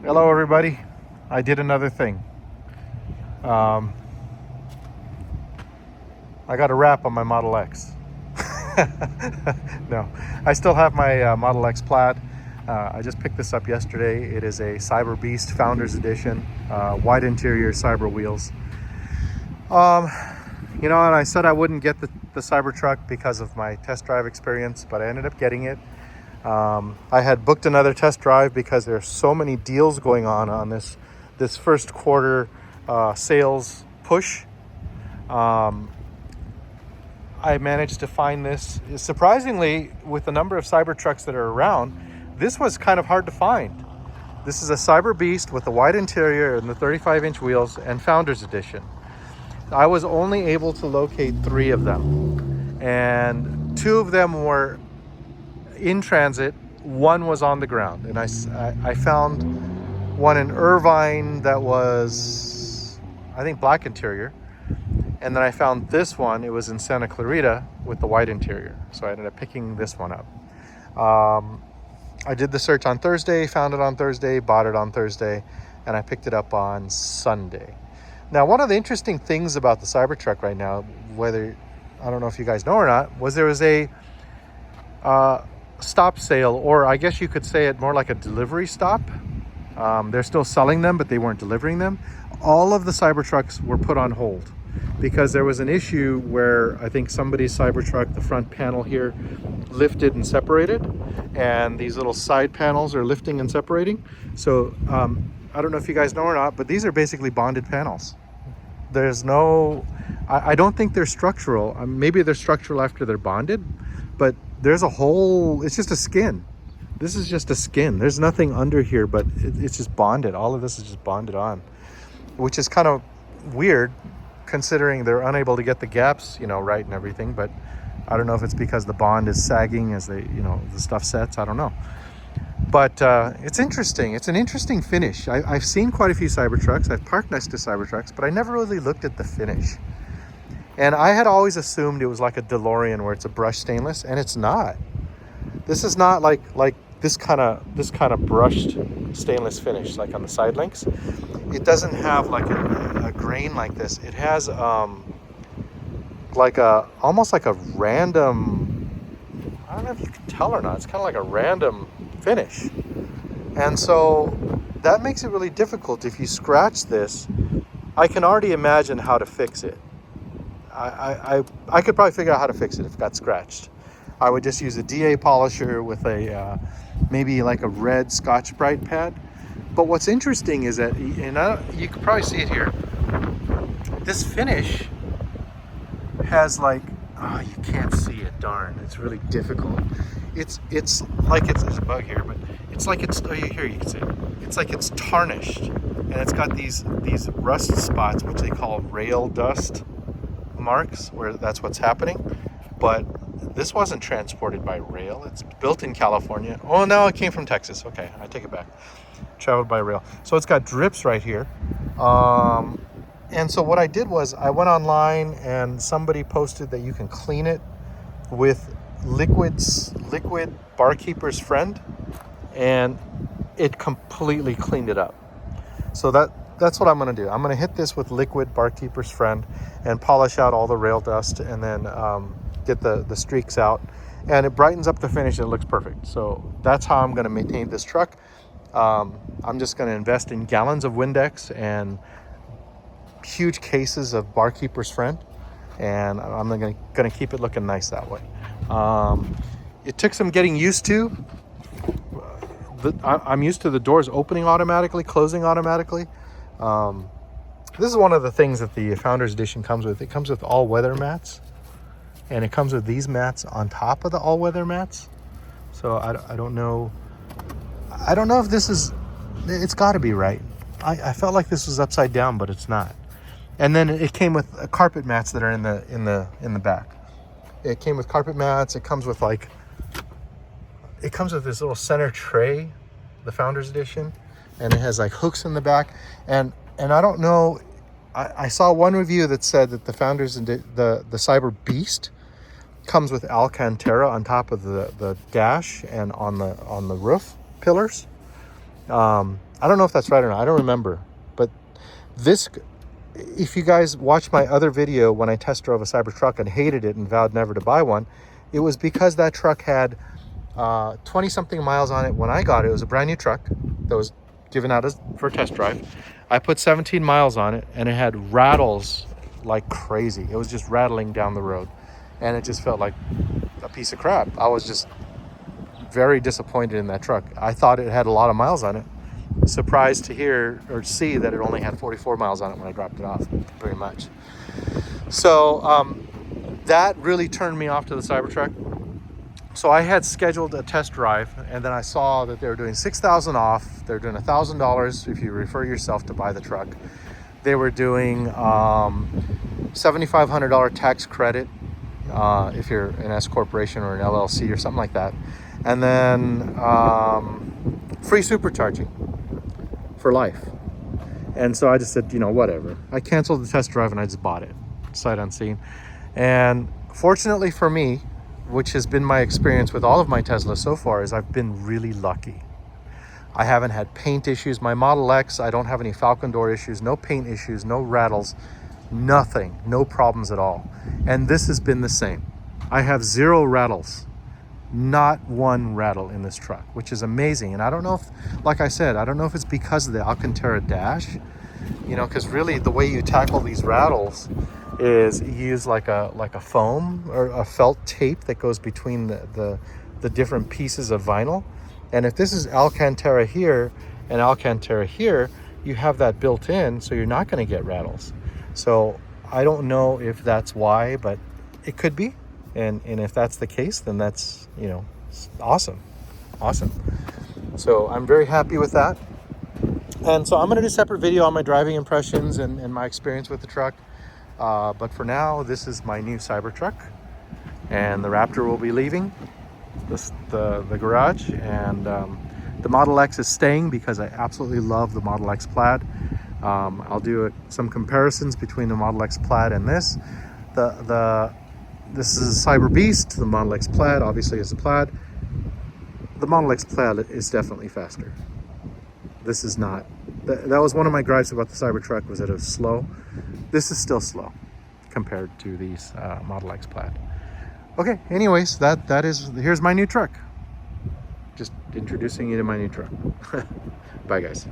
Hello everybody. I did another thing. I got a wrap on my Model X. No, I still have my Model X Plaid. I just picked this up yesterday. It is a Cyberbeast Founders Edition, wide interior Cyber wheels. And I said I wouldn't get the Cybertruck because of my test drive experience, but I ended up getting it. I had booked another test drive because there's so many deals going on this first quarter sales push. I managed to find this. Surprisingly, with the number of Cybertrucks that are around, this was kind of hard to find. This is a Cyberbeast with a wide interior and the 35-inch wheels and Founders Edition. I was only able to locate 3 of them, and 2 of them were in transit. 1 was on the ground, and I found one in Irvine that was, I think, black interior, and then I found this one. It was in Santa Clarita with the white interior, so I ended up picking this one up. I did the search on Thursday, found it on Thursday, bought it on Thursday, and I picked it up on Sunday. Now, one of the interesting things about the Cybertruck right now, whether, I don't know if you guys know or not, was there was a stop sale, or I guess you could say it more like a delivery stop. They're still selling them, but they weren't delivering them. All of the Cybertrucks were put on hold because there was an issue where I think somebody's Cybertruck, the front panel here, lifted and separated, and these little side panels are lifting and separating. So I don't know if you guys know or not, but these are basically bonded panels. There's no, I don't think they're structural. Maybe they're structural after they're bonded, but there's a whole, it's just a skin. This is just a skin. There's nothing under here, but it's just bonded. All of this is just bonded on, which is kind of weird considering they're unable to get the gaps, right and everything. But I don't know if it's because the bond is sagging as the stuff sets. I don't know. But it's interesting. It's an interesting finish. I've seen quite a few Cybertrucks. I've parked next to Cybertrucks, but I never really looked at the finish. And I had always assumed it was like a DeLorean where it's a brushed stainless, and it's not. This is not like this kind of brushed stainless finish like on the side links. It doesn't have like a grain like this. It has almost like a random, I don't know if you can tell or not. It's kind of like a random finish. And so that makes it really difficult. If you scratch this, I can already imagine how to fix it. I could probably figure out how to fix it if it got scratched. I would just use a DA polisher with a maybe like a red Scotch-Brite pad. But what's interesting is that, you can probably see it here, this finish has like, you can't see it, darn, it's really difficult. It's like there's a bug here, but it's like here you can see it. It's like it's tarnished, and it's got these rust spots, which they call rail dust marks, where that's what's happening. But this wasn't transported by rail. It's built in California. Oh, no, it came from Texas. Okay, I take it back. Traveled by rail. So it's got drips right here. And so what I did was I went online, and somebody posted that you can clean it with liquid Barkeeper's Friend, and it completely cleaned it up. So that's what I'm going to do. I'm going to hit this with liquid Barkeeper's Friend and polish out all the rail dust, and then get the streaks out, and it brightens up the finish, and it looks perfect. So that's how I'm going to maintain this truck. I'm just going to invest in gallons of Windex and huge cases of Barkeeper's Friend, and I'm going to keep it looking nice that way. It took some getting used to. I'm used to the doors opening automatically, closing automatically. This is one of the things that the Founders Edition comes with. It comes with all-weather mats, and it comes with these mats on top of the all-weather mats. So I don't know. I don't know if this is. It's got to be right. I felt like this was upside down, but it's not. And then it came with carpet mats that are in the back. It came with carpet mats. It comes with this little center tray, the Founders Edition, and it has like hooks in the back. And I don't know. I saw one review that said that the Founders the Cyberbeast comes with Alcantara on top of the dash and on the roof pillars. I don't know if that's right or not. I don't remember. But this, if you guys watch my other video when I test drove a Cybertruck and hated it and vowed never to buy one, it was because that truck had 20 something miles on it when I got it. It was a brand new truck that was given out for a test drive. I put 17 miles on it and it had rattles like crazy. It was just rattling down the road and it just felt like a piece of crap. I was just very disappointed in that truck. I thought it had a lot of miles on it. Surprised to hear or see that it only had 44 miles on it when I dropped it off, pretty much. So that really turned me off to the Cybertruck. So I had scheduled a test drive, and then I saw that they were doing $6,000 off. They're doing $1,000 if you refer yourself to buy the truck. They were doing $7,500 tax credit if you're an S corporation or an LLC or something like that, and then free supercharging for life. And so I just said, whatever. I canceled the test drive and I just bought it sight unseen. And fortunately for me, which has been my experience with all of my Teslas so far, is I've been really lucky. I haven't had paint issues. My Model X, I don't have any Falcon door issues, no paint issues, no rattles, nothing, no problems at all. And this has been the same. I have 0 rattles, not one rattle in this truck, which is amazing. And I don't know if, like I said, I don't know if it's because of the Alcantara dash, because really the way you tackle these rattles is you use like a foam or a felt tape that goes between the different pieces of vinyl. And if this is Alcantara here and Alcantara here, you have that built in, so you're not going to get rattles. So I don't know if that's why, but it could be. And if that's the case, then that's, awesome. So I'm very happy with that. And so I'm going to do a separate video on my driving impressions and my experience with the truck. But for now, this is my new Cybertruck, and the Raptor will be leaving the garage, and the Model X is staying because I absolutely love the Model X Plaid. I'll do some comparisons between the Model X Plaid and this. This is a Cyberbeast. The Model X Plaid obviously is a Plaid. The Model X Plaid is definitely faster. This is not. That was one of my gripes about the Cybertruck, was that it was slow. This is still slow compared to these Model X Plaid. Okay, anyways, here's my new truck. Just introducing you to my new truck. Bye, guys.